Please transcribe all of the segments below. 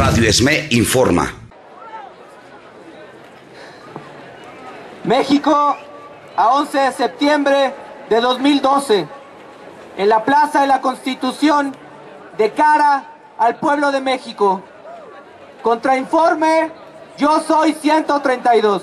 Radio ESME informa. México, a 11 de septiembre de 2012, en la Plaza de la Constitución, de cara al pueblo de México. Contrainforme, yo soy 132.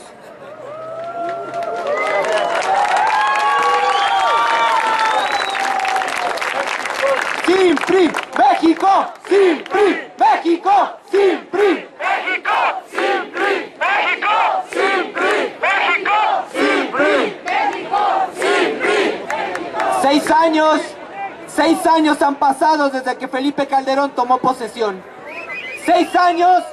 ¡Sin PRI! ¡México! ¡Sin PRI! ¡México! ¡Sin PRI! ¡México! ¡Sin PRI! ¡México! ¡Sin PRI! ¡México! ¡Sin PRI! ¡México! ¡Sin PRI! 6 años han pasado desde que Felipe Calderón tomó posesión. 6 años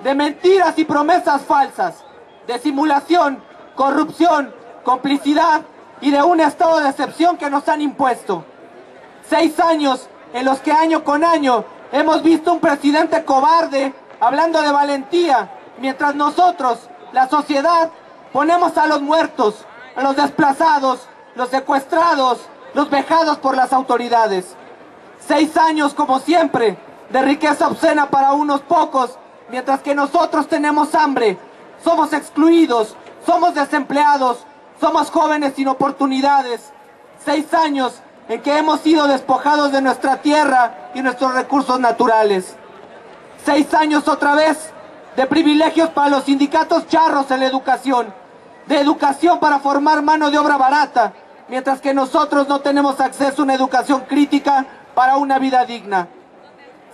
de mentiras y promesas falsas, de simulación, corrupción, complicidad y de un estado de excepción que nos han impuesto. 6 años en los que año con año hemos visto un presidente cobarde hablando de valentía, mientras nosotros, la sociedad, ponemos a los muertos, a los desplazados, los secuestrados, los vejados por las autoridades. 6 años, como siempre, de riqueza obscena para unos pocos, mientras que nosotros tenemos hambre, somos excluidos, somos desempleados, somos jóvenes sin oportunidades. 6 años en que hemos sido despojados de nuestra tierra y nuestros recursos naturales. 6 años otra vez de privilegios para los sindicatos charros en la educación, de educación para formar mano de obra barata, mientras que nosotros no tenemos acceso a una educación crítica para una vida digna.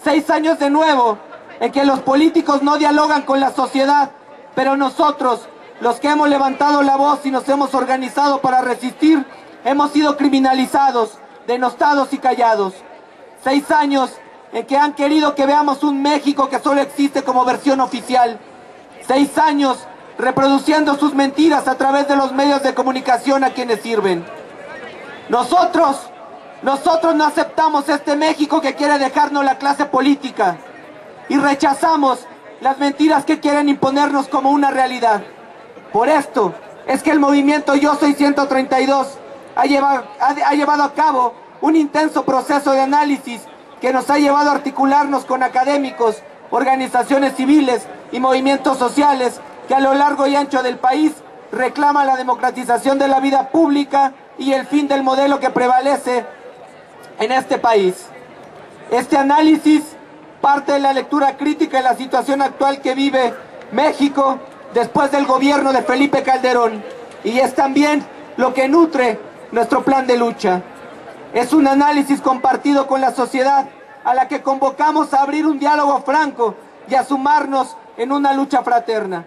6 años de nuevo en que los políticos no dialogan con la sociedad, pero nosotros, los que hemos levantado la voz y nos hemos organizado para resistir, hemos sido criminalizados, denostados y callados. 6 años en que han querido que veamos un México que solo existe como versión oficial. 6 años reproduciendo sus mentiras a través de los medios de comunicación a quienes sirven. Nosotros no aceptamos este México que quiere dejarnos la clase política y rechazamos las mentiras que quieren imponernos como una realidad. Por esto es que el movimiento Yo Soy 132 ha llevado a cabo un intenso proceso de análisis que nos ha llevado a articularnos con académicos, organizaciones civiles y movimientos sociales que a lo largo y ancho del país reclaman la democratización de la vida pública y el fin del modelo que prevalece en este país. Este análisis parte de la lectura crítica de la situación actual que vive México después del gobierno de Felipe Calderón, y es también lo que nutre nuestro plan de lucha. Es un análisis compartido con la sociedad a la que convocamos a abrir un diálogo franco y a sumarnos en una lucha fraterna.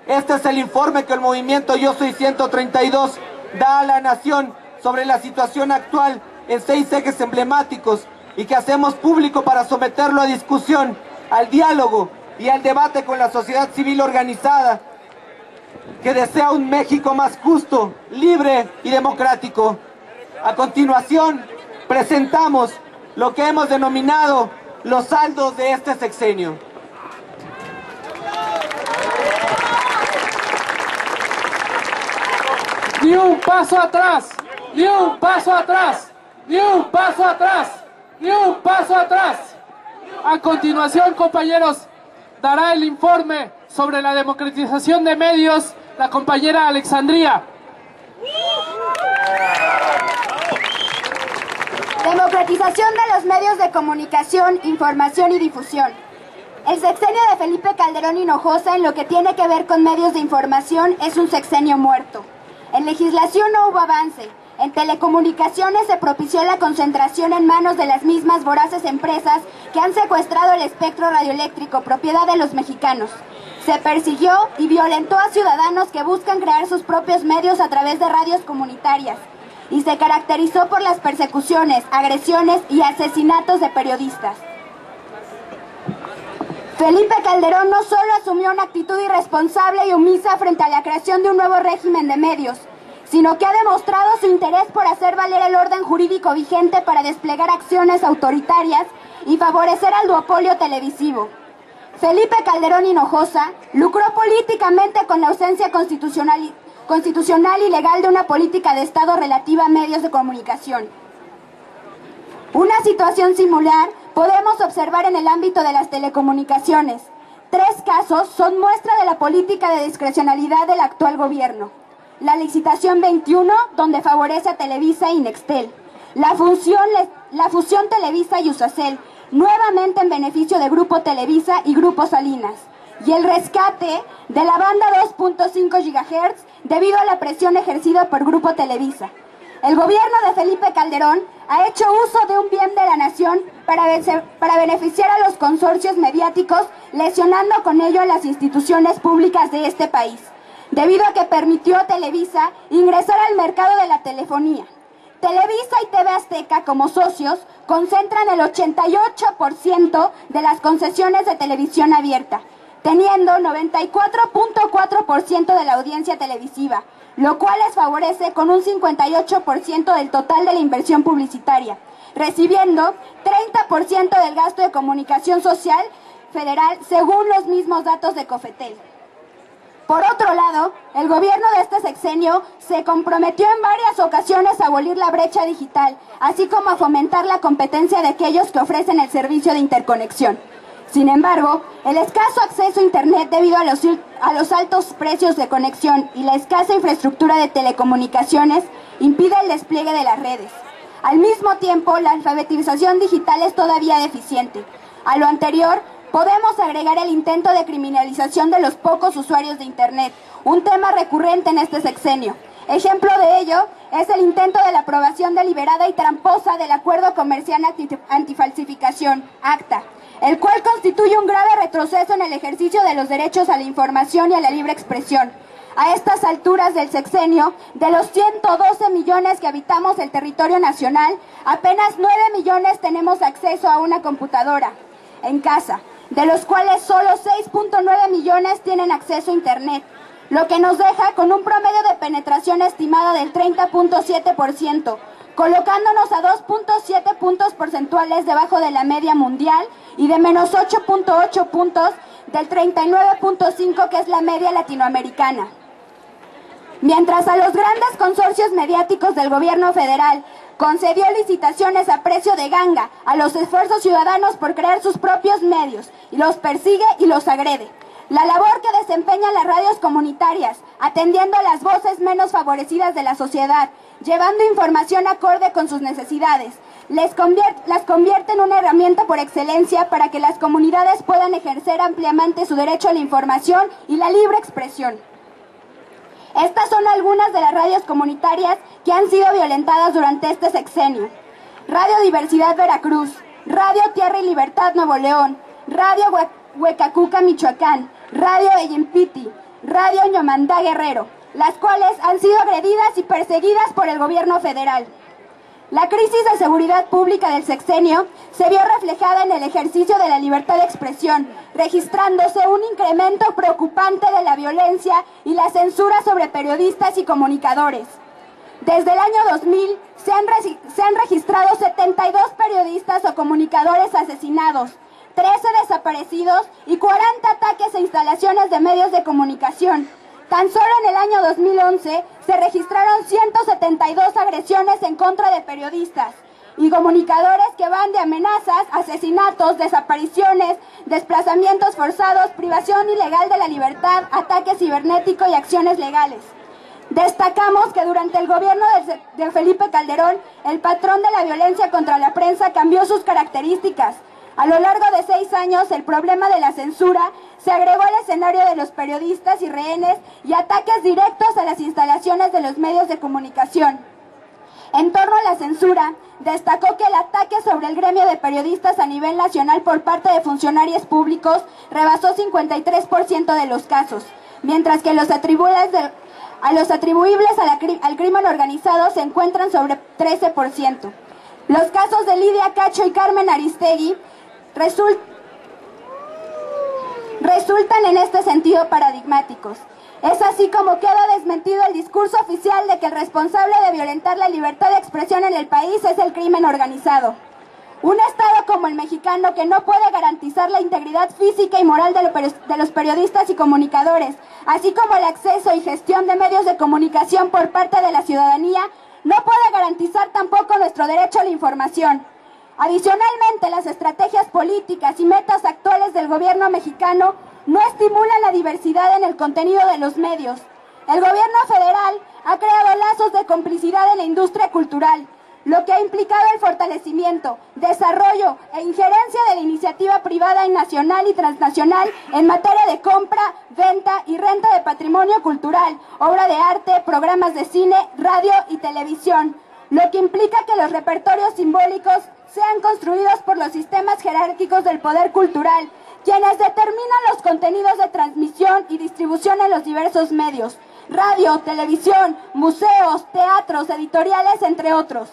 Este es el informe que el movimiento Yo Soy 132 da a la nación sobre la situación actual en 6 ejes emblemáticos y que hacemos público para someterlo a discusión, al diálogo y al debate con la sociedad civil organizada que desea un México más justo, libre y democrático. A continuación, presentamos lo que hemos denominado los saldos de este sexenio. Ni un paso atrás, ni un paso atrás, ni un paso atrás, ni un paso atrás. A continuación, compañeros, dará el informe sobre la democratización de medios la compañera Alexandria. Democratización de los medios de comunicación, información y difusión. El sexenio de Felipe Calderón Hinojosa en lo que tiene que ver con medios de información es un sexenio muerto. En legislación no hubo avance. En telecomunicaciones se propició la concentración en manos de las mismas voraces empresas que han secuestrado el espectro radioeléctrico, propiedad de los mexicanos. Se persiguió y violentó a ciudadanos que buscan crear sus propios medios a través de radios comunitarias. Y se caracterizó por las persecuciones, agresiones y asesinatos de periodistas. Felipe Calderón no solo asumió una actitud irresponsable y omisa frente a la creación de un nuevo régimen de medios, sino que ha demostrado su interés por hacer valer el orden jurídico vigente para desplegar acciones autoritarias y favorecer al duopolio televisivo. Felipe Calderón Hinojosa lucró políticamente con la ausencia constitucional y legal de una política de Estado relativa a medios de comunicación. Una situación similar podemos observar en el ámbito de las telecomunicaciones. 3 casos son muestra de la política de discrecionalidad del actual gobierno. La licitación 21, donde favorece a Televisa y Nextel. La fusión Televisa y Usacell, nuevamente en beneficio de Grupo Televisa y Grupo Salinas. Y el rescate de la banda 2.5 GHz debido a la presión ejercida por Grupo Televisa. El gobierno de Felipe Calderón ha hecho uso de un bien de la nación para beneficiar a los consorcios mediáticos, lesionando con ello a las instituciones públicas de este país, debido a que permitió a Televisa ingresar al mercado de la telefonía. Televisa y TV Azteca, como socios, concentran el 88% de las concesiones de televisión abierta, teniendo 94.4% de la audiencia televisiva, lo cual les favorece con un 58% del total de la inversión publicitaria, recibiendo 30% del gasto de comunicación social federal, según los mismos datos de Cofetel. Por otro lado, el gobierno de este sexenio se comprometió en varias ocasiones a abolir la brecha digital, así como a fomentar la competencia de aquellos que ofrecen el servicio de interconexión. Sin embargo, el escaso acceso a Internet debido a los altos precios de conexión y la escasa infraestructura de telecomunicaciones impide el despliegue de las redes. Al mismo tiempo, la alfabetización digital es todavía deficiente. A lo anterior, podemos agregar el intento de criminalización de los pocos usuarios de Internet, un tema recurrente en este sexenio. Ejemplo de ello es el intento de la aprobación deliberada y tramposa del Acuerdo Comercial Antifalsificación, ACTA, el cual constituye un grave retroceso en el ejercicio de los derechos a la información y a la libre expresión. A estas alturas del sexenio, de los 112 millones que habitamos el territorio nacional, apenas 9 millones tenemos acceso a una computadora en casa, de los cuales solo 6.9 millones tienen acceso a Internet, lo que nos deja con un promedio de penetración estimada del 30.7%, colocándonos a 2.7 puntos porcentuales debajo de la media mundial y de menos 8.8 puntos del 39.5 que es la media latinoamericana. Mientras a los grandes consorcios mediáticos del gobierno federal concedió licitaciones a precio de ganga a los esfuerzos ciudadanos por crear sus propios medios y los persigue y los agrede. La labor que desempeñan las radios comunitarias, atendiendo a las voces menos favorecidas de la sociedad, llevando información acorde con sus necesidades, las convierte en una herramienta por excelencia para que las comunidades puedan ejercer ampliamente su derecho a la información y la libre expresión. Estas son algunas de las radios comunitarias que han sido violentadas durante este sexenio: Radio Diversidad Veracruz, Radio Tierra y Libertad Nuevo León, Radio Huecacuca Michoacán, Radio Eyimpiti, Radio Ñomandá Guerrero, las cuales han sido agredidas y perseguidas por el gobierno federal. La crisis de seguridad pública del sexenio se vio reflejada en el ejercicio de la libertad de expresión, registrándose un incremento preocupante de la violencia y la censura sobre periodistas y comunicadores. Desde el año 2000 se han registrado 72 periodistas o comunicadores asesinados, 13 desaparecidos y 40 ataques a instalaciones de medios de comunicación. Tan solo en el año 2011 se registraron 172 agresiones en contra de periodistas y comunicadores que van de amenazas, asesinatos, desapariciones, desplazamientos forzados, privación ilegal de la libertad, ataque cibernético y acciones legales. Destacamos que durante el gobierno de Felipe Calderón, el patrón de la violencia contra la prensa cambió sus características. A lo largo de 6 años, el problema de la censura se agregó al escenario de los periodistas y rehenes y ataques directos a las instalaciones de los medios de comunicación. En torno a la censura, destacó que el ataque sobre el gremio de periodistas a nivel nacional por parte de funcionarios públicos rebasó 53% de los casos, mientras que los atribuibles al crimen organizado se encuentran sobre 13%. Los casos de Lidia Cacho y Carmen Aristegui resultan en este sentido paradigmáticos. Es así como queda desmentido el discurso oficial de que el responsable de violentar la libertad de expresión en el país es el crimen organizado. Un Estado como el mexicano, que no puede garantizar la integridad física y moral de los periodistas y comunicadores, así como el acceso y gestión de medios de comunicación por parte de la ciudadanía, no puede garantizar tampoco nuestro derecho a la información. Adicionalmente, las estrategias políticas y metas actuales del gobierno mexicano no estimulan la diversidad en el contenido de los medios. El gobierno federal ha creado lazos de complicidad en la industria cultural, lo que ha implicado el fortalecimiento, desarrollo e injerencia de la iniciativa privada y nacional y transnacional en materia de compra, venta y renta de patrimonio cultural, obra de arte, programas de cine, radio y televisión, lo que implica que los repertorios simbólicos sean construidos por los sistemas jerárquicos del poder cultural, quienes determinan los contenidos de transmisión y distribución en los diversos medios, radio, televisión, museos, teatros, editoriales, entre otros.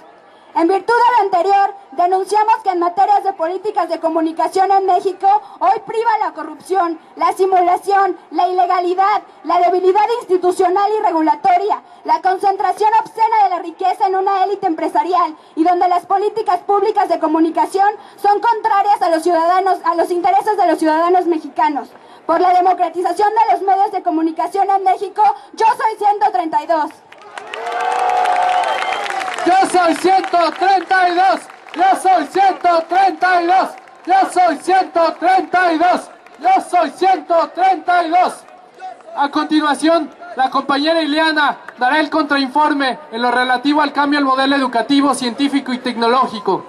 En virtud de lo anterior, denunciamos que en materias de políticas de comunicación en México, hoy priva la corrupción, la simulación, la ilegalidad, la debilidad institucional y regulatoria, la concentración obscena de la riqueza en una élite empresarial y donde las políticas públicas de comunicación son contrarias a los ciudadanos, a los intereses de los ciudadanos mexicanos. Por la democratización de los medios de comunicación en México, yo soy 132. Yo soy 132, yo soy 132, yo soy 132, yo soy 132. A continuación, la compañera Ileana dará el contrainforme en lo relativo al cambio al modelo educativo, científico y tecnológico.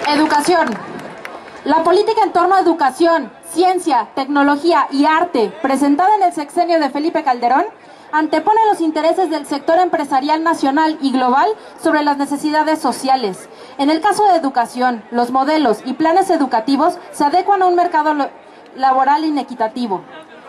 Educación. La política en torno a educación, ciencia, tecnología y arte, presentada en el sexenio de Felipe Calderón, antepone los intereses del sector empresarial nacional y global sobre las necesidades sociales. En el caso de educación, los modelos y planes educativos se adecuan a un mercado laboral inequitativo.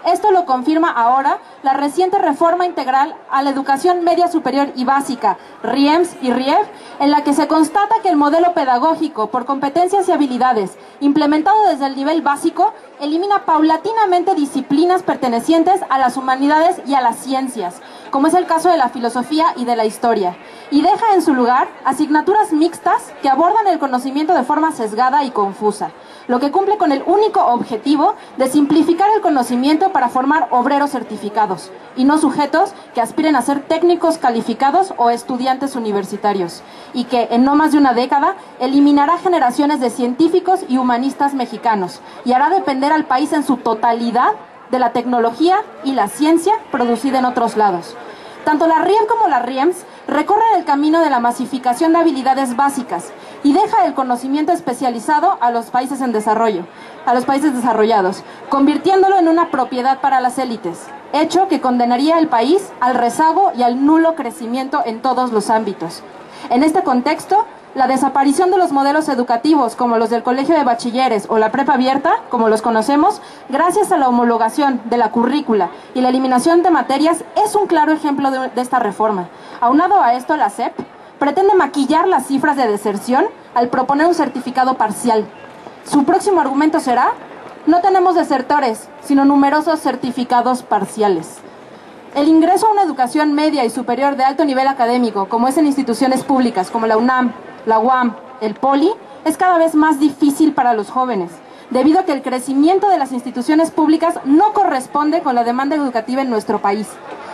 Esto lo confirma ahora la reciente reforma integral a la educación media superior y básica, RIEMS y RIEV, en la que se constata que el modelo pedagógico por competencias y habilidades, implementado desde el nivel básico, elimina paulatinamente disciplinas pertenecientes a las humanidades y a las ciencias, como es el caso de la filosofía y de la historia, y deja en su lugar asignaturas mixtas que abordan el conocimiento de forma sesgada y confusa, lo que cumple con el único objetivo de simplificar el conocimiento para formar obreros certificados, y no sujetos que aspiren a ser técnicos calificados o estudiantes universitarios, y que en no más de una década eliminará generaciones de científicos y humanistas mexicanos, y hará depender al país en su totalidad de la tecnología y la ciencia producida en otros lados. Tanto la RIEM como la RIEMS recorren el camino de la masificación de habilidades básicas y deja el conocimiento especializado a los países en desarrollo, a los países desarrollados, convirtiéndolo en una propiedad para las élites, hecho que condenaría al país al rezago y al nulo crecimiento en todos los ámbitos. En este contexto, la desaparición de los modelos educativos como los del colegio de bachilleres o la prepa abierta, como los conocemos, gracias a la homologación de la currícula y la eliminación de materias, es un claro ejemplo de esta reforma. Aunado a esto, la SEP pretende maquillar las cifras de deserción al proponer un certificado parcial. Su próximo argumento será: no tenemos desertores, sino numerosos certificados parciales. El ingreso a una educación media y superior de alto nivel académico, como es en instituciones públicas como la UNAM, la UAM, el POLI, es cada vez más difícil para los jóvenes, debido a que el crecimiento de las instituciones públicas no corresponde con la demanda educativa en nuestro país.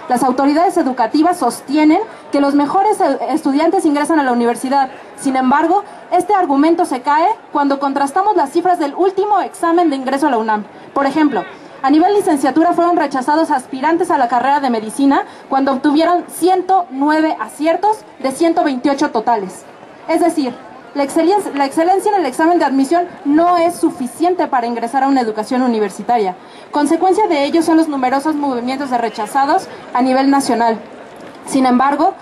Las autoridades educativas sostienen que los mejores estudiantes ingresan a la universidad. Sin embargo, este argumento se cae cuando contrastamos las cifras del último examen de ingreso a la UNAM. Por ejemplo, a nivel licenciatura fueron rechazados aspirantes a la carrera de medicina cuando obtuvieron 109 aciertos de 128 totales. Es decir, la excelencia en el examen de admisión no es suficiente para ingresar a una educación universitaria. Consecuencia de ello son los numerosos movimientos de rechazados a nivel nacional. Sin embargo,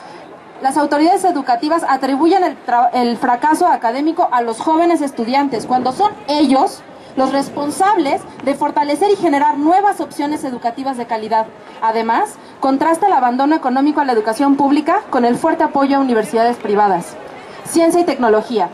las autoridades educativas atribuyen el fracaso académico a los jóvenes estudiantes, cuando son ellos los responsables de fortalecer y generar nuevas opciones educativas de calidad. Además, contrasta el abandono económico a la educación pública con el fuerte apoyo a universidades privadas. Ciencia y tecnología.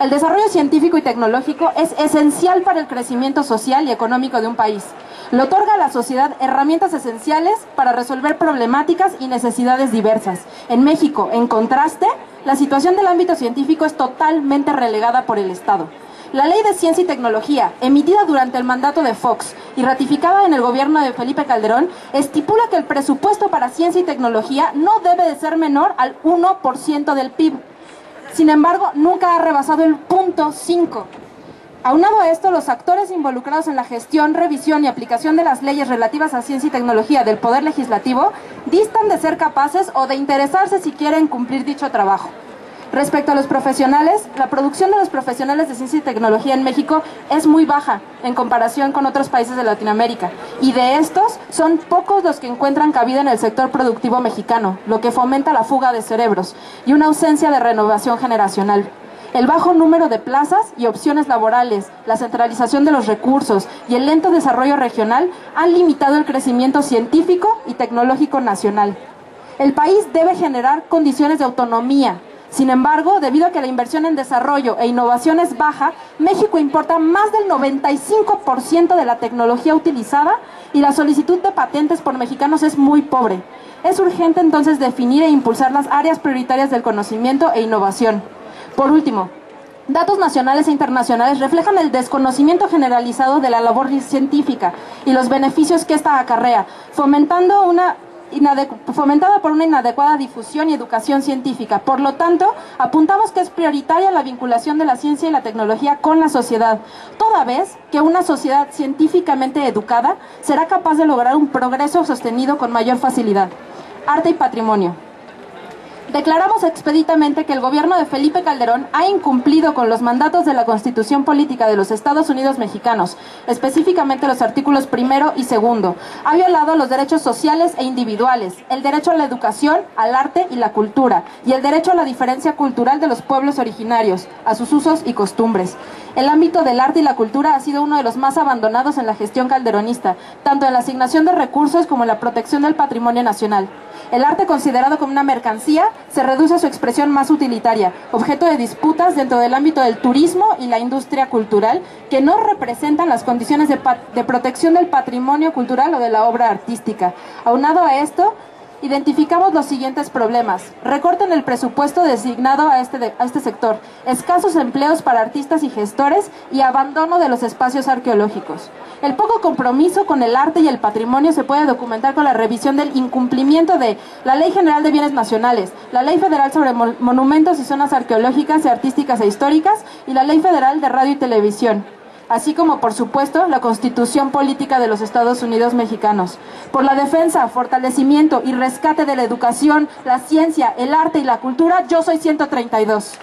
El desarrollo científico y tecnológico es esencial para el crecimiento social y económico de un país. Le otorga a la sociedad herramientas esenciales para resolver problemáticas y necesidades diversas. En México, en contraste, la situación del ámbito científico es totalmente relegada por el Estado. La Ley de Ciencia y Tecnología, emitida durante el mandato de Fox y ratificada en el gobierno de Felipe Calderón, estipula que el presupuesto para ciencia y tecnología no debe de ser menor al 1% del PIB. Sin embargo, nunca ha rebasado el punto 5. Aunado a esto, los actores involucrados en la gestión, revisión y aplicación de las leyes relativas a ciencia y tecnología del Poder Legislativo distan de ser capaces o de interesarse si quieren cumplir dicho trabajo. Respecto a los profesionales, la producción de los profesionales de ciencia y tecnología en México es muy baja en comparación con otros países de Latinoamérica, y de estos son pocos los que encuentran cabida en el sector productivo mexicano, lo que fomenta la fuga de cerebros y una ausencia de renovación generacional. El bajo número de plazas y opciones laborales, la centralización de los recursos y el lento desarrollo regional han limitado el crecimiento científico y tecnológico nacional. El país debe generar condiciones de autonomía. Sin embargo, debido a que la inversión en desarrollo e innovación es baja, México importa más del 95% de la tecnología utilizada y la solicitud de patentes por mexicanos es muy pobre. Es urgente entonces definir e impulsar las áreas prioritarias del conocimiento e innovación. Por último, datos nacionales e internacionales reflejan el desconocimiento generalizado de la labor científica y los beneficios que ésta acarrea, fomentada por una inadecuada difusión y educación científica. Por lo tanto, apuntamos que es prioritaria la vinculación de la ciencia y la tecnología con la sociedad, toda vez que una sociedad científicamente educada será capaz de lograr un progreso sostenido con mayor facilidad. Arte y patrimonio. Declaramos expeditamente que el gobierno de Felipe Calderón ha incumplido con los mandatos de la Constitución Política de los Estados Unidos Mexicanos, específicamente los artículos 1 y 2. Ha violado los derechos sociales e individuales, el derecho a la educación, al arte y la cultura, y el derecho a la diferencia cultural de los pueblos originarios, a sus usos y costumbres. El ámbito del arte y la cultura ha sido uno de los más abandonados en la gestión calderonista, tanto en la asignación de recursos como en la protección del patrimonio nacional. El arte, considerado como una mercancía, se reduce a su expresión más utilitaria, objeto de disputas dentro del ámbito del turismo y la industria cultural, que no representan las condiciones de protección del patrimonio cultural o de la obra artística. Aunado a esto, identificamos los siguientes problemas: recorte en el presupuesto designado a este sector, escasos empleos para artistas y gestores y abandono de los espacios arqueológicos. El poco compromiso con el arte y el patrimonio se puede documentar con la revisión del incumplimiento de la Ley General de Bienes Nacionales, la Ley Federal sobre Monumentos y Zonas Arqueológicas, Artísticas e Históricas y la Ley Federal de Radio y Televisión, así como, por supuesto, la Constitución Política de los Estados Unidos Mexicanos. Por la defensa, fortalecimiento y rescate de la educación, la ciencia, el arte y la cultura, yo soy 132.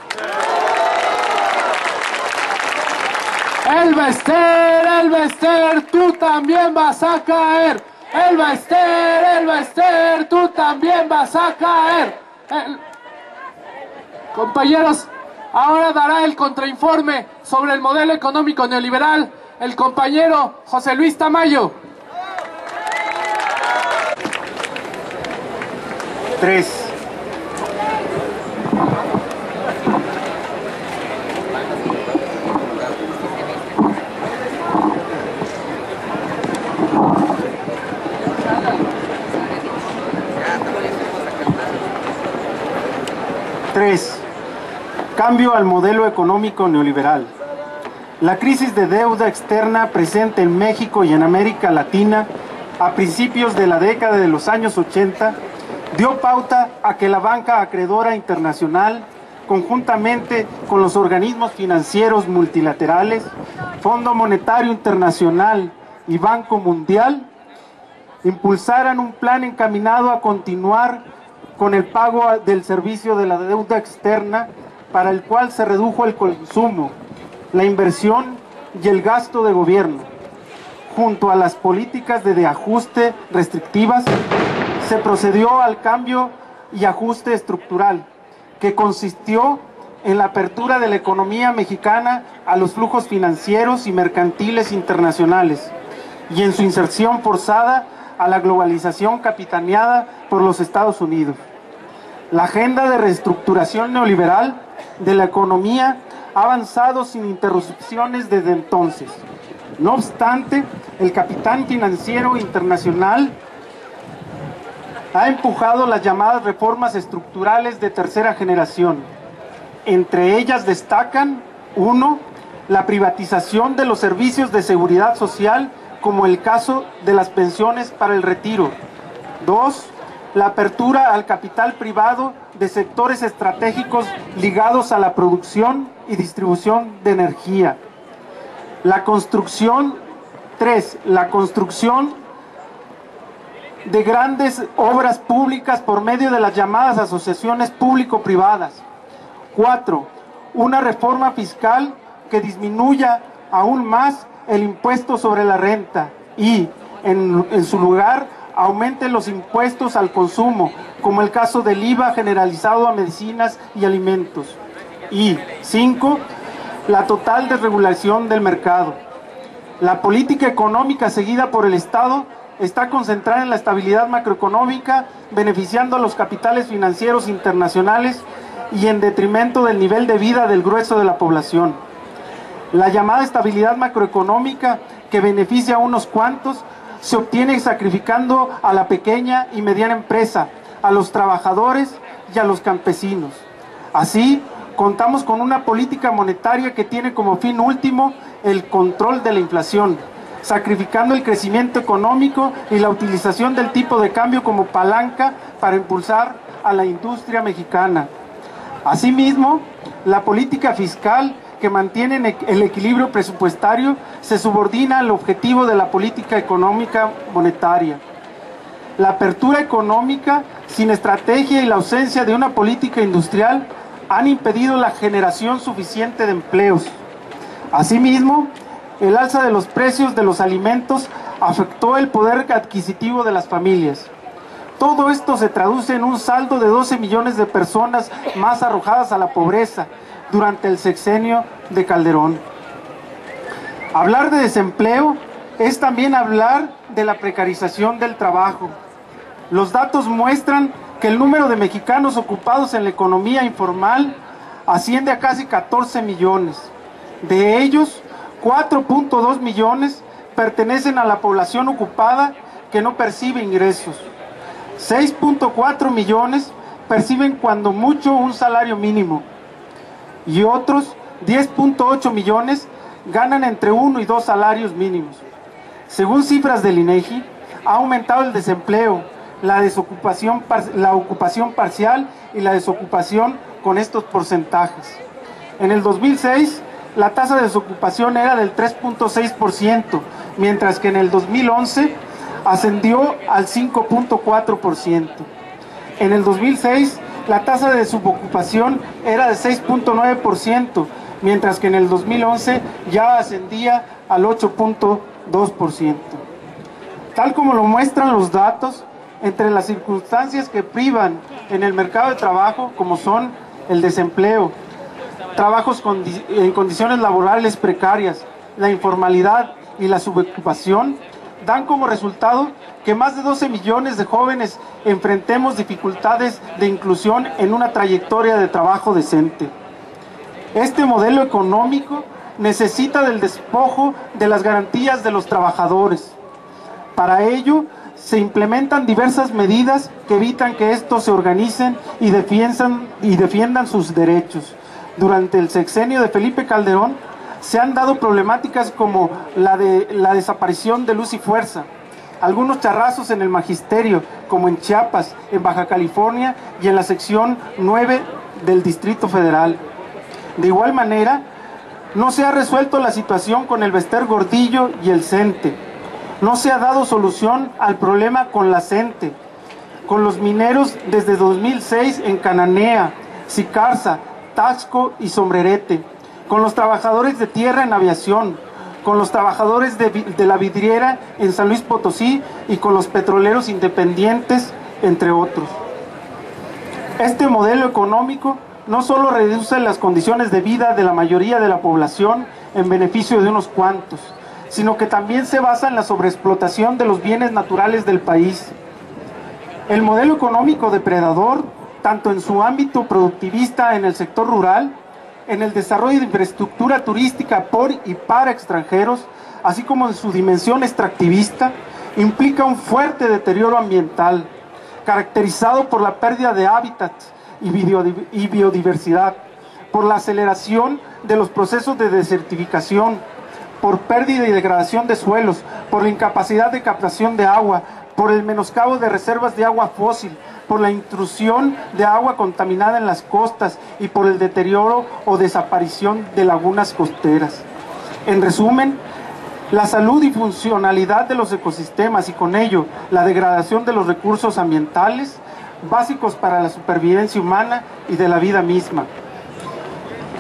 Elvester, tú también vas a caer. Elvester, tú también vas a caer. Compañeros, ahora dará el contrainforme sobre el modelo económico neoliberal el compañero José Luis Tamayo. 3. Cambio al modelo económico neoliberal. La crisis de deuda externa presente en México y en América Latina a principios de la década de los años 80 dio pauta a que la banca acreedora internacional, conjuntamente con los organismos financieros multilaterales, Fondo Monetario Internacional y Banco Mundial, impulsaran un plan encaminado a continuar con el pago del servicio de la deuda externa, para el cual se redujo el consumo, la inversión y el gasto de gobierno. Junto a las políticas de ajuste restrictivas, se procedió al cambio y ajuste estructural, que consistió en la apertura de la economía mexicana a los flujos financieros y mercantiles internacionales, y en su inserción forzada a la globalización capitaneada por los Estados Unidos. La agenda de reestructuración neoliberal de la economía ha avanzado sin interrupciones desde entonces. No obstante, el capital financiero internacional ha empujado las llamadas reformas estructurales de tercera generación. Entre ellas destacan: 1. La privatización de los servicios de seguridad social, como el caso de las pensiones para el retiro. 2. la apertura al capital privado de sectores estratégicos ligados a la producción y distribución de energía. La construcción de grandes obras públicas por medio de las llamadas asociaciones público-privadas. 4. Una reforma fiscal que disminuya aún más el impuesto sobre la renta y, en su lugar, aumente los impuestos al consumo, como el caso del IVA generalizado a medicinas y alimentos. Y 5. La total desregulación del mercado. La política económica seguida por el Estado está concentrada en la estabilidad macroeconómica, beneficiando a los capitales financieros internacionales y en detrimento del nivel de vida del grueso de la población. La llamada estabilidad macroeconómica, que beneficia a unos cuantos, se obtiene sacrificando a la pequeña y mediana empresa, a los trabajadores y a los campesinos. Así, contamos con una política monetaria que tiene como fin último el control de la inflación, sacrificando el crecimiento económico y la utilización del tipo de cambio como palanca para impulsar a la industria mexicana. Asimismo, la política fiscal que mantiene el equilibrio presupuestario se subordina al objetivo de la política económica monetaria. La apertura económica sin estrategia y la ausencia de una política industrial han impedido la generación suficiente de empleos. Asimismo, el alza de los precios de los alimentos afectó el poder adquisitivo de las familias. Todo esto se traduce en un saldo de 12 millones de personas más arrojadas a la pobreza durante el sexenio de Calderón. Hablar de desempleo es también hablar de la precarización del trabajo. Los datos muestran que el número de mexicanos ocupados en la economía informal asciende a casi 14 millones. De ellos, 4.2 millones pertenecen a la población ocupada que no percibe ingresos. 6.4 millones perciben cuando mucho un salario mínimo. Y otros 10.8 millones ganan entre 1 y 2 salarios mínimos. Según cifras del INEGI, ha aumentado el desempleo, la ocupación parcial y la desocupación con estos porcentajes. En el 2006, la tasa de desocupación era del 3.6%, mientras que en el 2011 ascendió al 5.4%. En el 2006, la tasa de subocupación era de 6.9%, mientras que en el 2011 ya ascendía al 8.2%. Tal como lo muestran los datos, entre las circunstancias que privan en el mercado de trabajo, como son el desempleo, trabajos en condiciones laborales precarias, la informalidad y la subocupación, dan como resultado que más de 12 millones de jóvenes enfrentemos dificultades de inclusión en una trayectoria de trabajo decente. Este modelo económico necesita del despojo de las garantías de los trabajadores. Para ello, se implementan diversas medidas que evitan que estos se organicen y defiendan sus derechos. Durante el sexenio de Felipe Calderón se han dado problemáticas como la de la desaparición de Luz y Fuerza, algunos charrazos en el magisterio, como en Chiapas, en Baja California y en la sección 9 del Distrito Federal. De igual manera, no se ha resuelto la situación con el Bester Gordillo y el CENTE. No se ha dado solución al problema con la CENTE, con los mineros desde 2006 en Cananea, Sicarza, Taxco y Sombrerete, con los trabajadores de tierra en aviación, con los trabajadores de la vidriera en San Luis Potosí y con los petroleros independientes, entre otros. Este modelo económico no solo reduce las condiciones de vida de la mayoría de la población en beneficio de unos cuantos, sino que también se basa en la sobreexplotación de los bienes naturales del país. El modelo económico depredador, tanto en su ámbito productivista en el sector rural, en el desarrollo de infraestructura turística por y para extranjeros, así como en su dimensión extractivista, implica un fuerte deterioro ambiental, caracterizado por la pérdida de hábitats y biodiversidad, por la aceleración de los procesos de desertificación, por pérdida y degradación de suelos, por la incapacidad de captación de agua, por el menoscabo de reservas de agua fósil, por la intrusión de agua contaminada en las costas y por el deterioro o desaparición de lagunas costeras. En resumen, la salud y funcionalidad de los ecosistemas y con ello la degradación de los recursos ambientales básicos para la supervivencia humana y de la vida misma.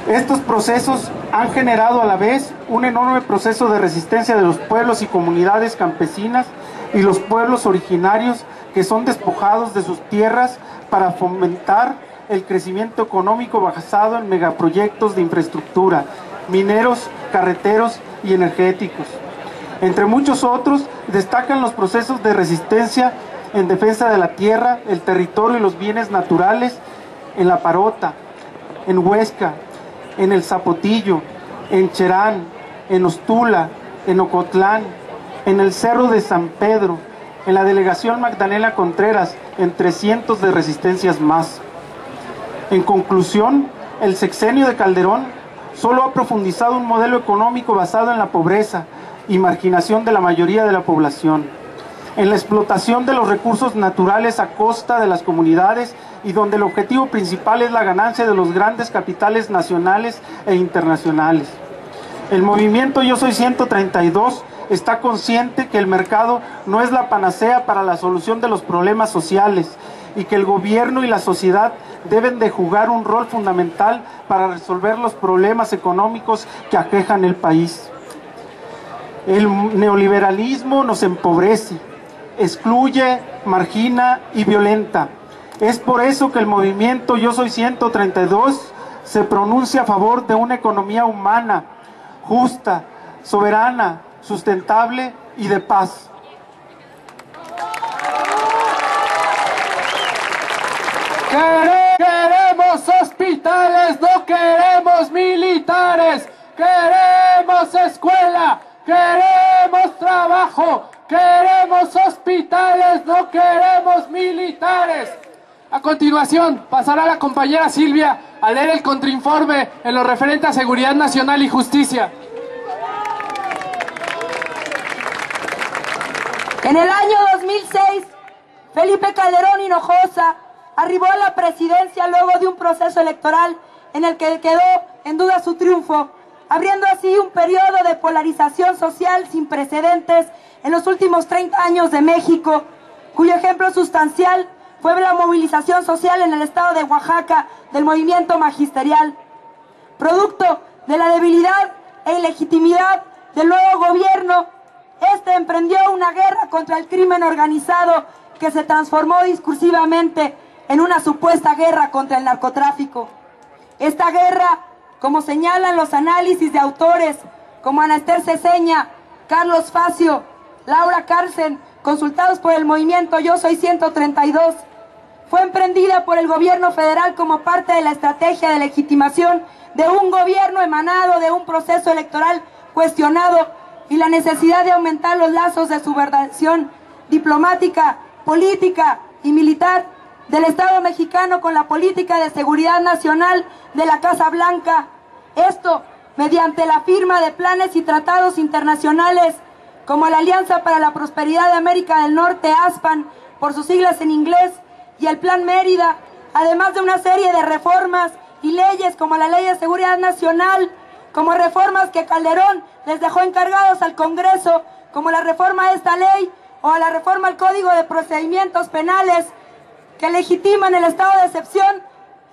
Estos procesos han generado a la vez un enorme proceso de resistencia de los pueblos y comunidades campesinas y los pueblos originarios que son despojados de sus tierras para fomentar el crecimiento económico basado en megaproyectos de infraestructura, mineros, carreteros y energéticos. Entre muchos otros, destacan los procesos de resistencia en defensa de la tierra, el territorio y los bienes naturales en La Parota, en Huesca, en El Zapotillo, en Cherán, en Ostula, en Ocotlán, en el Cerro de San Pedro, en la delegación Magdalena Contreras, entre cientos de resistencias más. En conclusión, el sexenio de Calderón solo ha profundizado un modelo económico basado en la pobreza y marginación de la mayoría de la población, en la explotación de los recursos naturales a costa de las comunidades y donde el objetivo principal es la ganancia de los grandes capitales nacionales e internacionales. El movimiento Yo Soy 132 está consciente que el mercado no es la panacea para la solución de los problemas sociales y que el gobierno y la sociedad deben de jugar un rol fundamental para resolver los problemas económicos que aquejan el país. El neoliberalismo nos empobrece, excluye, margina y violenta. Es por eso que el movimiento Yo Soy 132 se pronuncia a favor de una economía humana, justa, soberana, sustentable y de paz. Queremos hospitales, no queremos militares. Queremos escuela, queremos trabajo. Queremos hospitales, no queremos militares. A continuación, pasará la compañera Silvia a leer el contrainforme en lo referente a seguridad nacional y justicia. En el año 2006, Felipe Calderón Hinojosa arribó a la presidencia luego de un proceso electoral en el que quedó en duda su triunfo, abriendo así un periodo de polarización social sin precedentes en los últimos 30 años de México, cuyo ejemplo sustancial fue la movilización social en el estado de Oaxaca del movimiento magisterial. Producto de la debilidad e ilegitimidad del nuevo gobierno, este emprendió una guerra contra el crimen organizado que se transformó discursivamente en una supuesta guerra contra el narcotráfico. Esta guerra, como señalan los análisis de autores como Ana Esther Ceseña, Carlos Facio, Laura Carlsen, consultados por el movimiento Yo Soy 132, fue emprendida por el gobierno federal como parte de la estrategia de legitimación de un gobierno emanado de un proceso electoral cuestionado y la necesidad de aumentar los lazos de subordinación diplomática, política y militar del Estado mexicano con la política de seguridad nacional de la Casa Blanca. Esto mediante la firma de planes y tratados internacionales como la Alianza para la Prosperidad de América del Norte, ASPAN, por sus siglas en inglés, y el Plan Mérida, además de una serie de reformas y leyes como la Ley de Seguridad Nacional, como reformas que Calderón les dejó encargados al Congreso, como la reforma a esta ley o a la reforma al Código de Procedimientos Penales, que legitiman el estado de excepción,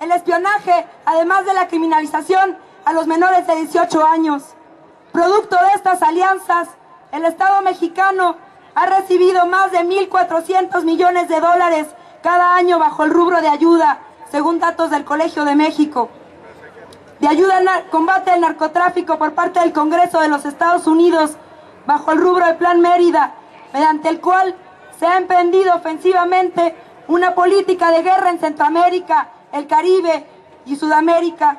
el espionaje, además de la criminalización a los menores de 18 años. Producto de estas alianzas, el Estado mexicano ha recibido más de 1.400 millones de dólares cada año bajo el rubro de ayuda, según datos del Colegio de México. De ayuda al combate al narcotráfico por parte del Congreso de los Estados Unidos, bajo el rubro del Plan Mérida, mediante el cual se ha emprendido ofensivamente una política de guerra en Centroamérica, el Caribe y Sudamérica.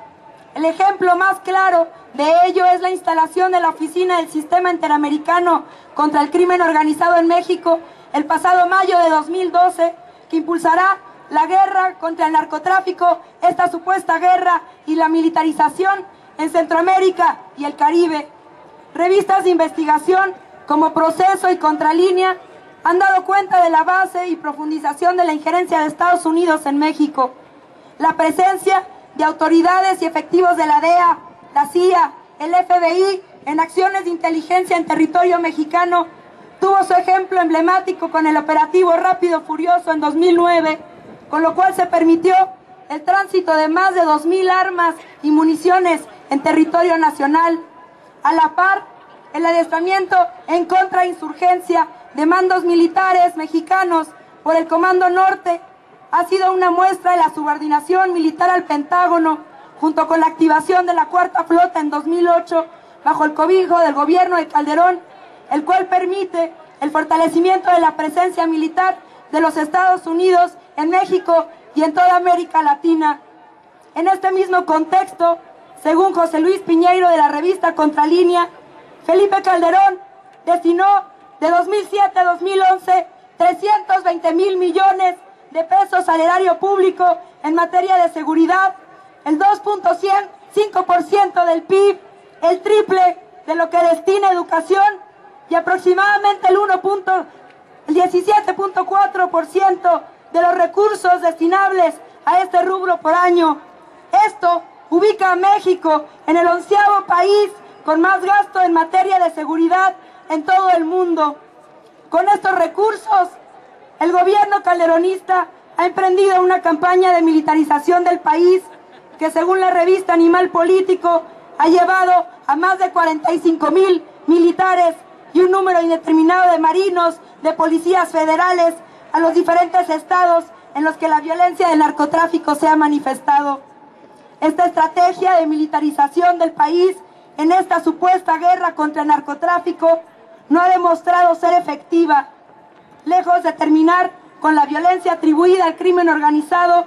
El ejemplo más claro de ello es la instalación de la Oficina del Sistema Interamericano contra el Crimen Organizado en México el pasado mayo de 2012, que impulsará la guerra contra el narcotráfico, esta supuesta guerra y la militarización en Centroamérica y el Caribe. Revistas de investigación como Proceso y Contralínea han dado cuenta de la base y profundización de la injerencia de Estados Unidos en México. La presencia de autoridades y efectivos de la DEA, la CIA, el FBI en acciones de inteligencia en territorio mexicano tuvo su ejemplo emblemático con el operativo Rápido Furioso en 2009, con lo cual se permitió el tránsito de más de 2,000 armas y municiones en territorio nacional. A la par, el adiestramiento en contrainsurgencia de mandos militares mexicanos por el Comando Norte ha sido una muestra de la subordinación militar al Pentágono, junto con la activación de la Cuarta Flota en 2008, bajo el cobijo del gobierno de Calderón, el cual permite el fortalecimiento de la presencia militar de los Estados Unidos en México y en toda América Latina. En este mismo contexto, según José Luis Piñeiro de la revista Contralínea, Felipe Calderón destinó de 2007 a 2011 320,000 millones de pesos al erario público en materia de seguridad, el 2.5% del PIB, el triple de lo que destina a educación y aproximadamente el 17.4% de los recursos destinables a este rubro por año. Esto ubica a México en el 11º país con más gasto en materia de seguridad en todo el mundo. Con estos recursos, el gobierno calderonista ha emprendido una campaña de militarización del país que, según la revista Animal Político, ha llevado a más de 45,000 militares y un número indeterminado de marinos, de policías federales a los diferentes estados en los que la violencia del narcotráfico se ha manifestado. Esta estrategia de militarización del país en esta supuesta guerra contra el narcotráfico no ha demostrado ser efectiva. Lejos de terminar con la violencia atribuida al crimen organizado,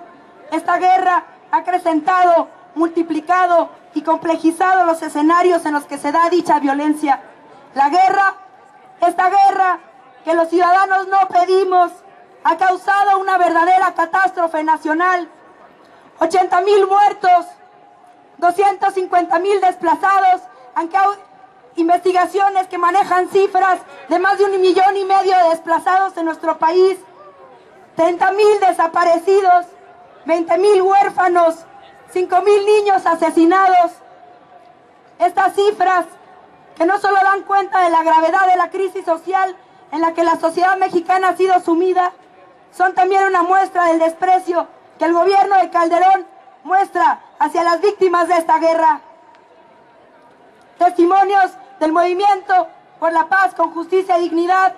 esta guerra ha acrecentado, multiplicado y complejizado los escenarios en los que se da dicha violencia. Esta guerra que los ciudadanos no pedimos, ha causado una verdadera catástrofe nacional. 80,000 muertos, 250,000 desplazados, aunque hay investigaciones que manejan cifras de más de 1,5 millones de desplazados en nuestro país, 30,000 desaparecidos, 20,000 huérfanos, 5,000 niños asesinados. Estas cifras, que no solo dan cuenta de la gravedad de la crisis social en la que la sociedad mexicana ha sido sumida, son también una muestra del desprecio que el gobierno de Calderón muestra hacia las víctimas de esta guerra. Testimonios del movimiento por la paz con justicia y dignidad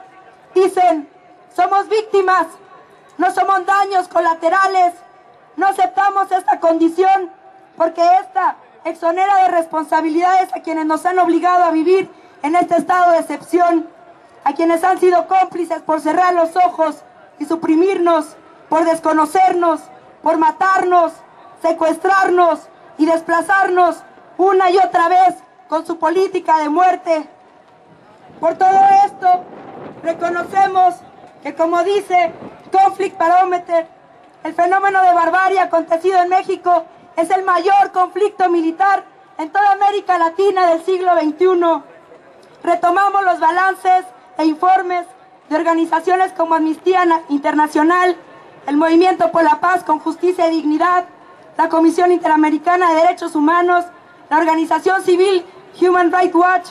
dicen: somos víctimas, no somos daños colaterales, no aceptamos esta condición porque esta exonera de responsabilidades a quienes nos han obligado a vivir en este estado de excepción, a quienes han sido cómplices por cerrar los ojos y suprimirnos, por desconocernos, por matarnos, secuestrarnos y desplazarnos una y otra vez con su política de muerte. Por todo esto, reconocemos que, como dice Conflict Barometer, el fenómeno de barbarie acontecido en México es el mayor conflicto militar en toda América Latina del siglo XXI. Retomamos los balances e informes de organizaciones como Amnistía Internacional, el Movimiento por la Paz con Justicia y Dignidad, la Comisión Interamericana de Derechos Humanos, la organización civil Human Rights Watch,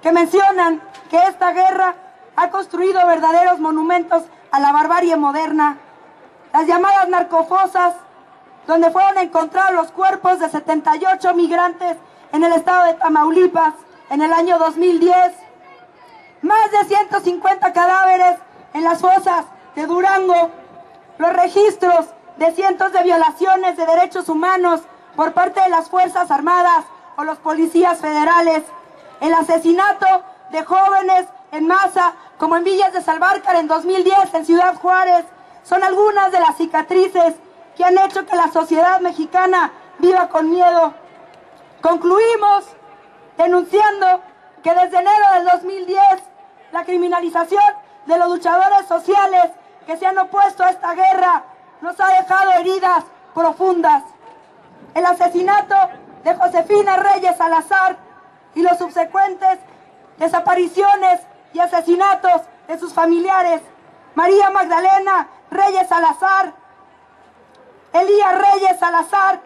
que mencionan que esta guerra ha construido verdaderos monumentos a la barbarie moderna. Las llamadas narcofosas, donde fueron encontrados los cuerpos de 78 migrantes en el estado de Tamaulipas en el año 2010, más de 150 cadáveres en las fosas de Durango, los registros de cientos de violaciones de derechos humanos por parte de las Fuerzas Armadas o los policías federales, el asesinato de jóvenes en masa, como en Villas de Salvarcar en 2010 en Ciudad Juárez, son algunas de las cicatrices que han hecho que la sociedad mexicana viva con miedo. Concluimos denunciando que desde enero del 2010 la criminalización de los luchadores sociales que se han opuesto a esta guerra nos ha dejado heridas profundas. El asesinato de Josefina Reyes Salazar y los subsecuentes desapariciones y asesinatos de sus familiares María Magdalena Reyes Salazar, Elías Reyes Salazar,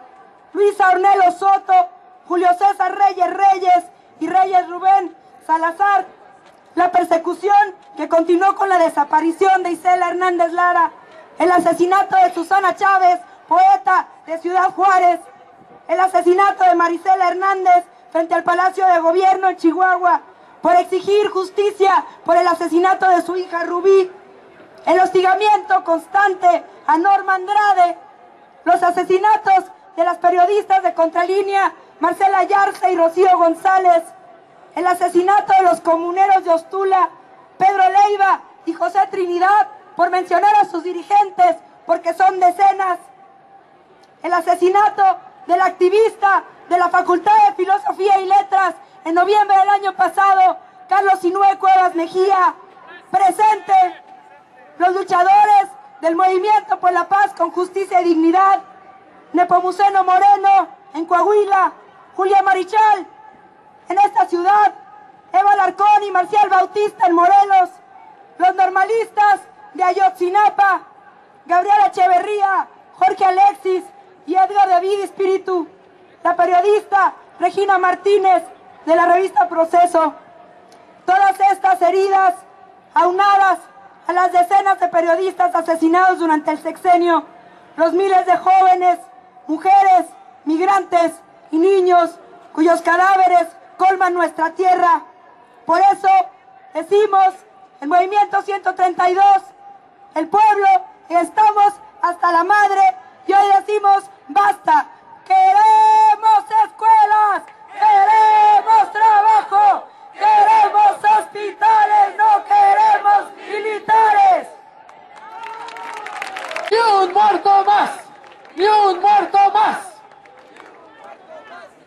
Luisa Ornelo Soto, Julio César Reyes y Reyes Rubén Salazar. La persecución que continuó con la desaparición de Isela Hernández Lara, el asesinato de Susana Chávez, poeta de Ciudad Juárez, el asesinato de Marisela Hernández frente al Palacio de Gobierno en Chihuahua, por exigir justicia por el asesinato de su hija Rubí, el hostigamiento constante a Norma Andrade, los asesinatos de las periodistas de Contralínea, Marcela Yarza y Rocío González, el asesinato de los comuneros de Ostula, Pedro Leiva y José Trinidad, por mencionar a sus dirigentes, porque son decenas, el asesinato del activista de la Facultad de Filosofía y Letras en noviembre del año pasado, Carlos Sinúe Cuevas Mejía, presente, los luchadores del Movimiento por la Paz con Justicia y Dignidad, Nepomuceno Moreno en Coahuila, Julia Marichal en esta ciudad, Eva Alarcón y Marcial Bautista en Morelos, los normalistas de Ayotzinapa, Gabriela Echeverría, Jorge Alexis y Edgar David Espíritu, la periodista Regina Martínez de la revista Proceso. Todas estas heridas, aunadas a las decenas de periodistas asesinados durante el sexenio, los miles de jóvenes, mujeres, migrantes y niños cuyos cadáveres colman nuestra tierra. Por eso decimos, el Movimiento 132, el pueblo, estamos hasta la madre, y hoy decimos, basta, queremos escuelas, queremos trabajo, queremos hospitales, no queremos militares. ¡Ni un muerto más! ¡Ni un muerto más!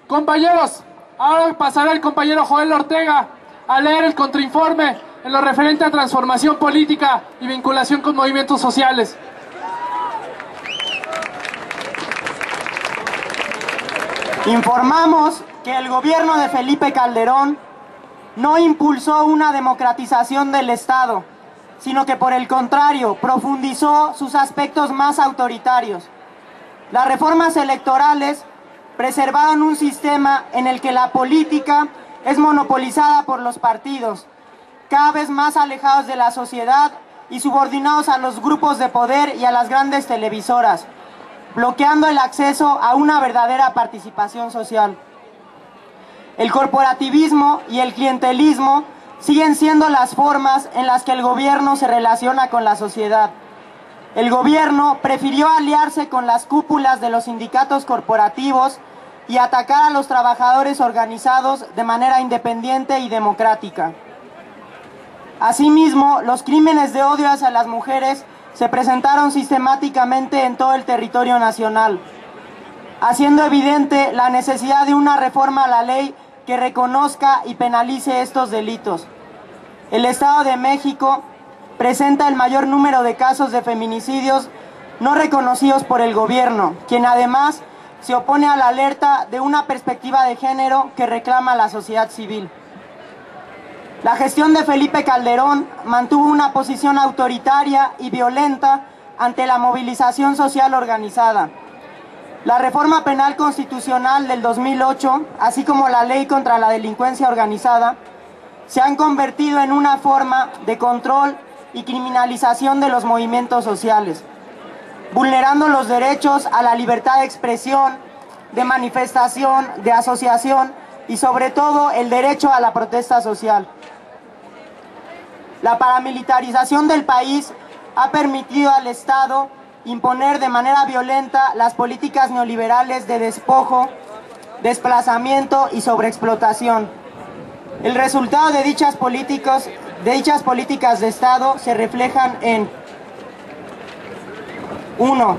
Compañeros, ahora pasará el compañero Joel Ortega a leer el contrainforme en lo referente a transformación política y vinculación con movimientos sociales. Informamos que el gobierno de Felipe Calderón no impulsó una democratización del Estado, sino que por el contrario profundizó sus aspectos más autoritarios. Las reformas electorales preservaron un sistema en el que la política es monopolizada por los partidos, cada vez más alejados de la sociedad y subordinados a los grupos de poder y a las grandes televisoras, bloqueando el acceso a una verdadera participación social. El corporativismo y el clientelismo siguen siendo las formas en las que el gobierno se relaciona con la sociedad. El gobierno prefirió aliarse con las cúpulas de los sindicatos corporativos y atacar a los trabajadores organizados de manera independiente y democrática. Asimismo, los crímenes de odio hacia las mujeres se presentaron sistemáticamente en todo el territorio nacional, haciendo evidente la necesidad de una reforma a la ley que reconozca y penalice estos delitos. El Estado de México presenta el mayor número de casos de feminicidios no reconocidos por el gobierno, quien además se opone a la alerta de una perspectiva de género que reclama la sociedad civil. La gestión de Felipe Calderón mantuvo una posición autoritaria y violenta ante la movilización social organizada. La reforma penal constitucional del 2008, así como la ley contra la delincuencia organizada, se han convertido en una forma de control y criminalización de los movimientos sociales, vulnerando los derechos a la libertad de expresión, de manifestación, de asociación y sobre todo el derecho a la protesta social. La paramilitarización del país ha permitido al Estado imponer de manera violenta las políticas neoliberales de despojo, desplazamiento y sobreexplotación. El resultado de dichas políticas de Estado se reflejan en 1.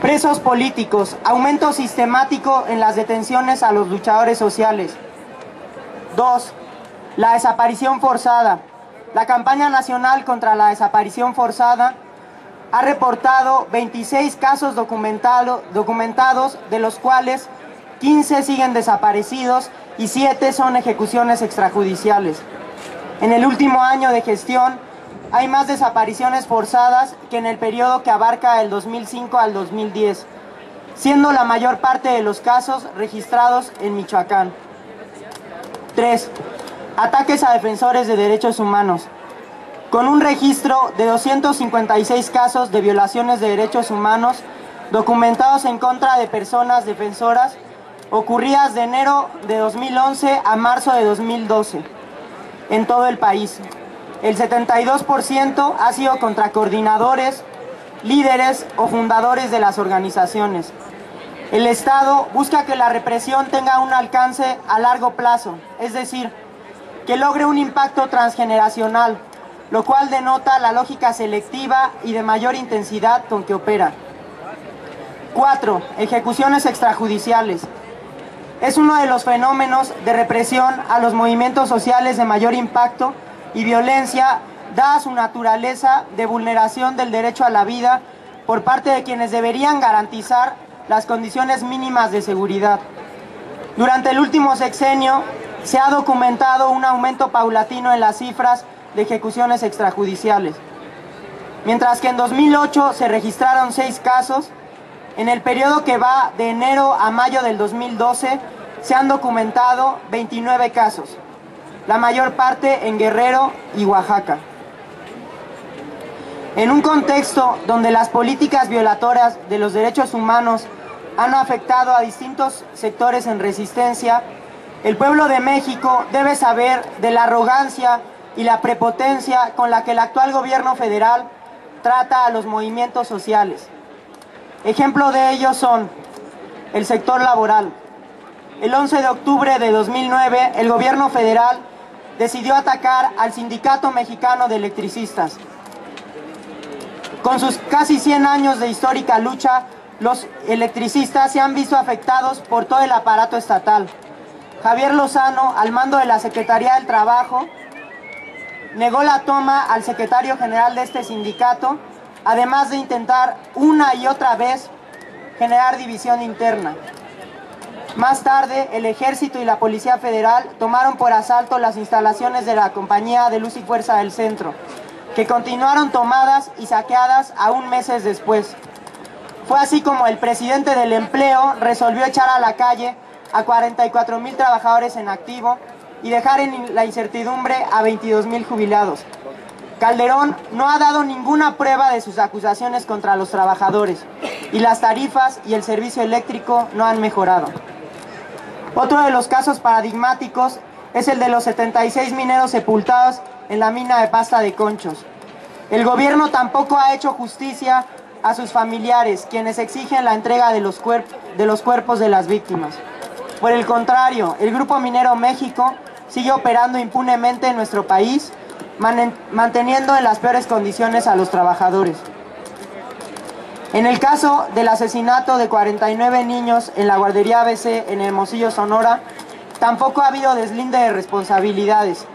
Presos políticos, aumento sistemático en las detenciones a los luchadores sociales. 2. La desaparición forzada. La campaña nacional contra la desaparición forzada ha reportado 26 casos documentados, de los cuales 15 siguen desaparecidos y 7 son ejecuciones extrajudiciales. En el último año de gestión, hay más desapariciones forzadas que en el periodo que abarca el 2005 al 2010, siendo la mayor parte de los casos registrados en Michoacán. 3. Ataques a defensores de derechos humanos. Con un registro de 256 casos de violaciones de derechos humanos documentados en contra de personas defensoras, ocurridas de enero de 2011 a marzo de 2012 en todo el país. El 72% ha sido contra coordinadores, líderes o fundadores de las organizaciones. El Estado busca que la represión tenga un alcance a largo plazo, es decir, que logre un impacto transgeneracional, lo cual denota la lógica selectiva y de mayor intensidad con que opera. 4. Ejecuciones extrajudiciales. Es uno de los fenómenos de represión a los movimientos sociales de mayor impacto y violencia, dada su naturaleza de vulneración del derecho a la vida por parte de quienes deberían garantizar las condiciones mínimas de seguridad. Durante el último sexenio se ha documentado un aumento paulatino en las cifras de ejecuciones extrajudiciales. Mientras que en 2008 se registraron 6 casos, en el periodo que va de enero a mayo del 2012 se han documentado 29 casos, la mayor parte en Guerrero y Oaxaca. En un contexto donde las políticas violatorias de los derechos humanos han afectado a distintos sectores en resistencia, el pueblo de México debe saber de la arrogancia y la prepotencia con la que el actual gobierno federal trata a los movimientos sociales. Ejemplo de ello son el sector laboral. El 11 de octubre de 2009, el gobierno federal decidió atacar al Sindicato Mexicano de Electricistas. Con sus casi 100 años de histórica lucha, los electricistas se han visto afectados por todo el aparato estatal. Javier Lozano, al mando de la Secretaría del Trabajo, negó la toma al secretario general de este sindicato, además de intentar una y otra vez generar división interna. Más tarde, el Ejército y la Policía Federal tomaron por asalto las instalaciones de la Compañía de Luz y Fuerza del Centro, que continuaron tomadas y saqueadas aún meses después. Fue así como el presidente del empleo resolvió echar a la calle a 44,000 trabajadores en activo y dejar en la incertidumbre a 22,000 jubilados. Calderón no ha dado ninguna prueba de sus acusaciones contra los trabajadores y las tarifas y el servicio eléctrico no han mejorado. Otro de los casos paradigmáticos es el de los 76 mineros sepultados en la mina de Pasta de Conchos. El gobierno tampoco ha hecho justicia a sus familiares, quienes exigen la entrega de los cuerpos de las víctimas. Por el contrario, el Grupo Minero México sigue operando impunemente en nuestro país, manteniendo en las peores condiciones a los trabajadores. En el caso del asesinato de 49 niños en la guardería ABC en Hermosillo, Sonora, tampoco ha habido deslinde de responsabilidades,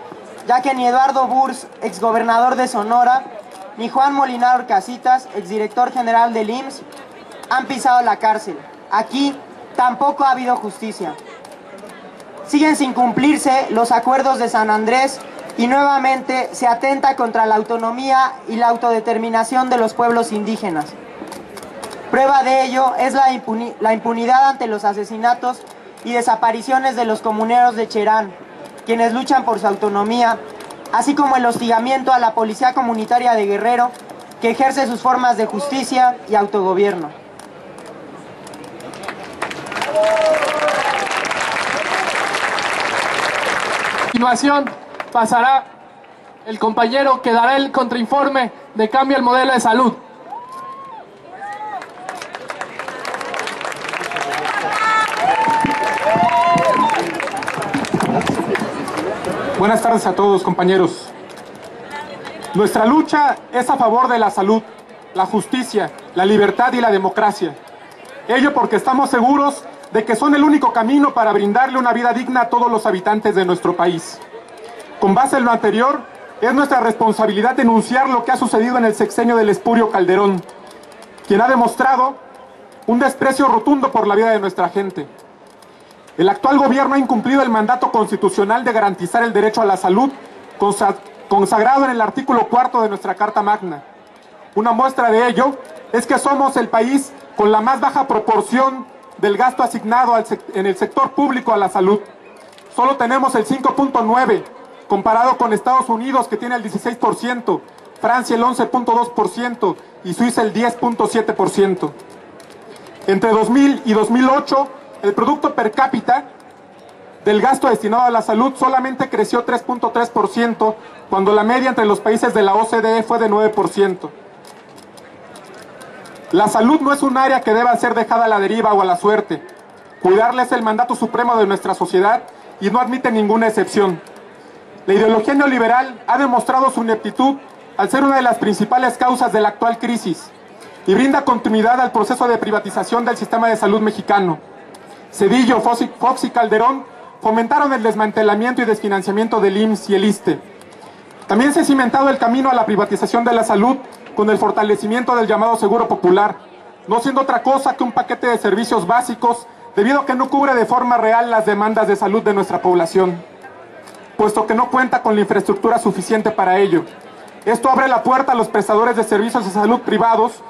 ya que ni Eduardo Burs, exgobernador de Sonora, ni Juan Molinar Orcasitas, exdirector general del IMSS, han pisado la cárcel. Aquí tampoco ha habido justicia. Siguen sin cumplirse los acuerdos de San Andrés y nuevamente se atenta contra la autonomía y la autodeterminación de los pueblos indígenas. Prueba de ello es la impunidad ante los asesinatos y desapariciones de los comuneros de Cherán, quienes luchan por su autonomía, así como el hostigamiento a la Policía Comunitaria de Guerrero, que ejerce sus formas de justicia y autogobierno. A continuación pasará el compañero que dará el contrainforme de cambio al modelo de salud. Buenas tardes a todos, compañeros. Nuestra lucha es a favor de la salud, la justicia, la libertad y la democracia. Ello porque estamos seguros de que son el único camino para brindarle una vida digna a todos los habitantes de nuestro país. Con base en lo anterior, es nuestra responsabilidad denunciar lo que ha sucedido en el sexenio del espurio Calderón, quien ha demostrado un desprecio rotundo por la vida de nuestra gente. El actual gobierno ha incumplido el mandato constitucional de garantizar el derecho a la salud, consagrado en el artículo 4 de nuestra Carta Magna. Una muestra de ello es que somos el país con la más baja proporción del gasto asignado en el sector público a la salud. Solo tenemos el 5.9%, comparado con Estados Unidos, que tiene el 16%, Francia el 11.2% y Suiza el 10.7%. Entre 2000 y 2008, el producto per cápita del gasto destinado a la salud solamente creció 3.3%, cuando la media entre los países de la OCDE fue de 9%. La salud no es un área que deba ser dejada a la deriva o a la suerte. Cuidarla es el mandato supremo de nuestra sociedad y no admite ninguna excepción. La ideología neoliberal ha demostrado su ineptitud al ser una de las principales causas de la actual crisis y brinda continuidad al proceso de privatización del sistema de salud mexicano. Zedillo, Fox y Calderón fomentaron el desmantelamiento y desfinanciamiento del IMSS y el ISSSTE. También se ha cimentado el camino a la privatización de la salud con el fortalecimiento del llamado Seguro Popular, no siendo otra cosa que un paquete de servicios básicos debido a que no cubre de forma real las demandas de salud de nuestra población, puesto que no cuenta con la infraestructura suficiente para ello. Esto abre la puerta a los prestadores de servicios de salud privados,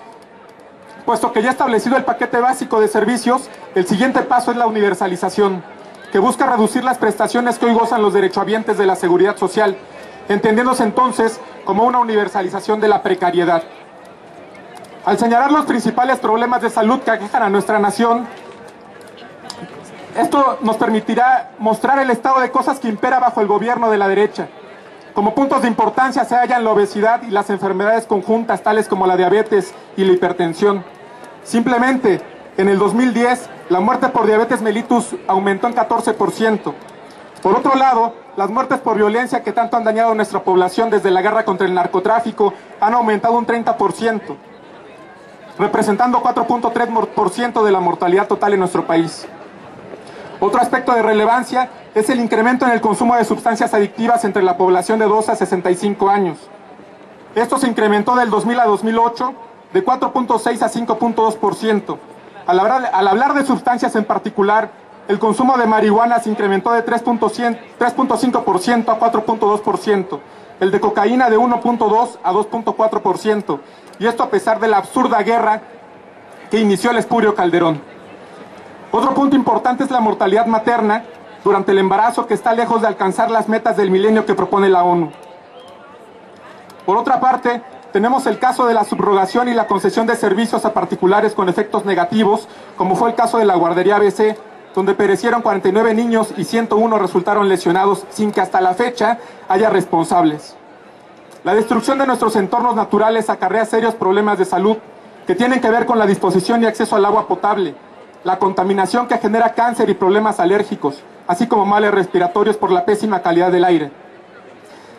puesto que ya establecido el paquete básico de servicios, el siguiente paso es la universalización, que busca reducir las prestaciones que hoy gozan los derechohabientes de la seguridad social, entendiéndose entonces como una universalización de la precariedad. Al señalar los principales problemas de salud que aquejan a nuestra nación, esto nos permitirá mostrar el estado de cosas que impera bajo el gobierno de la derecha. Como puntos de importancia se hallan la obesidad y las enfermedades conjuntas, tales como la diabetes y la hipertensión. Simplemente, en el 2010, la muerte por diabetes mellitus aumentó en 14%. Por otro lado, las muertes por violencia que tanto han dañado a nuestra población desde la guerra contra el narcotráfico han aumentado un 30%, representando 4.3% de la mortalidad total en nuestro país. Otro aspecto de relevancia es el incremento en el consumo de sustancias adictivas entre la población de 12 a 65 años. Esto se incrementó del 2000 a 2008 de 4.6 a 5.2%. Al hablar de sustancias en particular, el consumo de marihuana se incrementó de 3.5% a 4.2%, el de cocaína de 1.2 a 2.4%, y esto a pesar de la absurda guerra que inició el espurio Calderón. Otro punto importante es la mortalidad materna durante el embarazo, que está lejos de alcanzar las metas del milenio que propone la ONU. Por otra parte, tenemos el caso de la subrogación y la concesión de servicios a particulares con efectos negativos, como fue el caso de la guardería ABC, donde perecieron 49 niños y 101 resultaron lesionados sin que hasta la fecha haya responsables. La destrucción de nuestros entornos naturales acarrea serios problemas de salud que tienen que ver con la disposición y acceso al agua potable, la contaminación que genera cáncer y problemas alérgicos, así como males respiratorios por la pésima calidad del aire.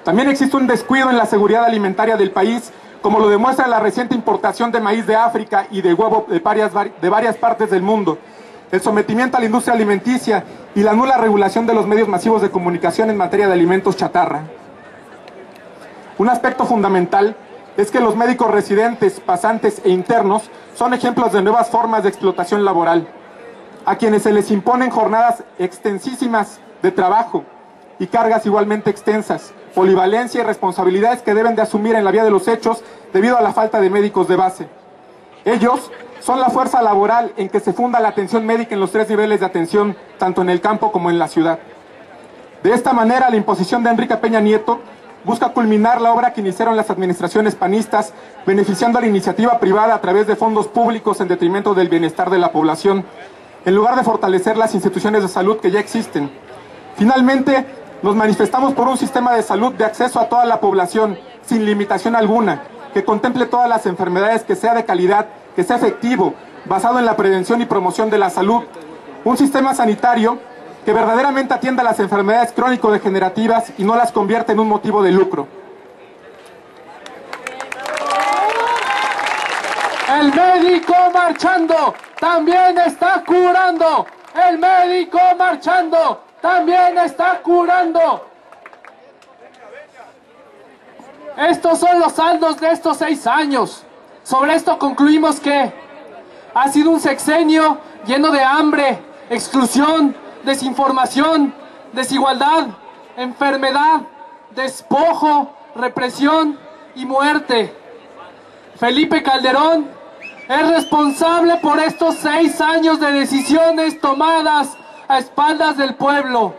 También existe un descuido en la seguridad alimentaria del país, como lo demuestra la reciente importación de maíz de África y de huevo de varias partes del mundo, el sometimiento a la industria alimenticia y la nula regulación de los medios masivos de comunicación en materia de alimentos chatarra. Un aspecto fundamental es que los médicos residentes, pasantes e internos son ejemplos de nuevas formas de explotación laboral, a quienes se les imponen jornadas extensísimas de trabajo y cargas igualmente extensas, polivalencia y responsabilidades que deben de asumir en la vía de los hechos debido a la falta de médicos de base. Ellos son la fuerza laboral en que se funda la atención médica en los 3 niveles de atención, tanto en el campo como en la ciudad. De esta manera, la imposición de Enrique Peña Nieto busca culminar la obra que iniciaron las administraciones panistas, beneficiando a la iniciativa privada a través de fondos públicos en detrimento del bienestar de la población, en lugar de fortalecer las instituciones de salud que ya existen. Finalmente, nos manifestamos por un sistema de salud de acceso a toda la población, sin limitación alguna, que contemple todas las enfermedades, que sea de calidad, que sea efectivo, basado en la prevención y promoción de la salud. Un sistema sanitario que verdaderamente atienda las enfermedades crónico-degenerativas y no las convierta en un motivo de lucro. El médico marchando también está curando. El médico marchando también está curando. Estos son los saldos de estos 6 años. Sobre esto concluimos que ha sido un sexenio lleno de hambre, exclusión, desinformación, desigualdad, enfermedad, despojo, represión y muerte. Felipe Calderón es responsable por estos 6 años de decisiones tomadas a espaldas del pueblo.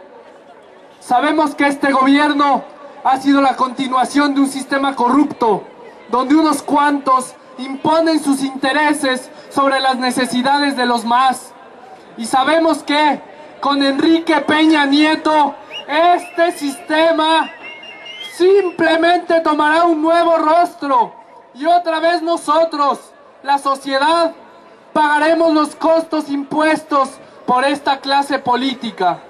Sabemos que este gobierno ha sido la continuación de un sistema corrupto, donde unos cuantos imponen sus intereses sobre las necesidades de los más. Y sabemos que con Enrique Peña Nieto, este sistema simplemente tomará un nuevo rostro. Y otra vez nosotros, la sociedad, pagaremos los costos impuestos por esta clase política.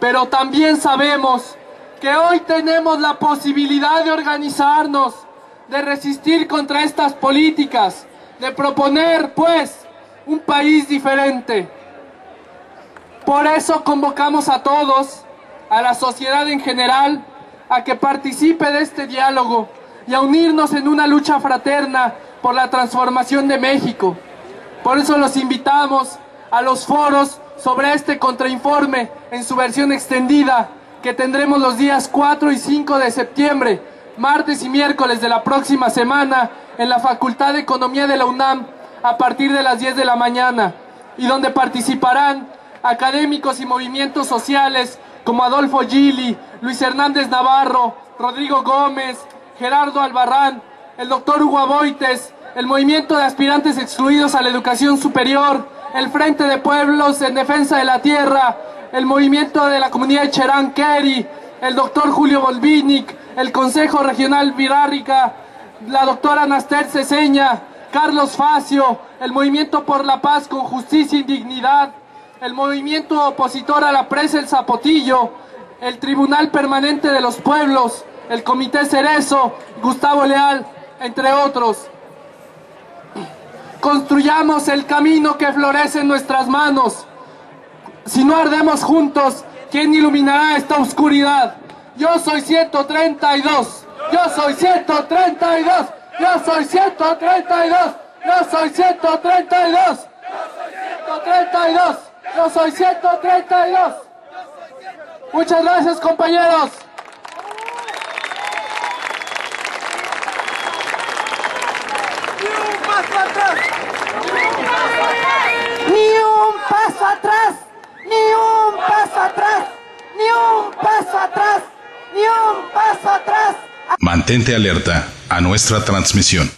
Pero también sabemos que hoy tenemos la posibilidad de organizarnos, de resistir contra estas políticas, de proponer, pues, un país diferente. Por eso convocamos a todos, a la sociedad en general, a que participe de este diálogo y a unirnos en una lucha fraterna por la transformación de México. Por eso los invitamos a los foros sobre este contrainforme en su versión extendida, que tendremos los días 4 y 5 de septiembre, martes y miércoles de la próxima semana, en la Facultad de Economía de la UNAM, a partir de las 10 de la mañana, y donde participarán académicos y movimientos sociales como Adolfo Gili, Luis Hernández Navarro, Rodrigo Gómez, Gerardo Albarrán, el doctor Hugo Aboites, el Movimiento de Aspirantes Excluidos a la Educación Superior, el Frente de Pueblos en Defensa de la Tierra, el Movimiento de la Comunidad de Cherán Kerry, el doctor Julio Volvinic, el Consejo Regional Virárrica, la doctora Naster Ceseña, Carlos Facio, el Movimiento por la Paz con Justicia y Dignidad, el Movimiento Opositor a la Presa El Zapotillo, el Tribunal Permanente de los Pueblos, el Comité Cerezo, Gustavo Leal, entre otros. Construyamos el camino que florece en nuestras manos. Si no ardemos juntos, ¿quién iluminará esta oscuridad? Yo soy 132, yo soy 132, yo soy 132, yo soy 132, yo soy 132. Muchas gracias, compañeros. Ni un paso atrás, ni un paso atrás, ni un paso atrás, ni un paso atrás. Mantente alerta a nuestra transmisión.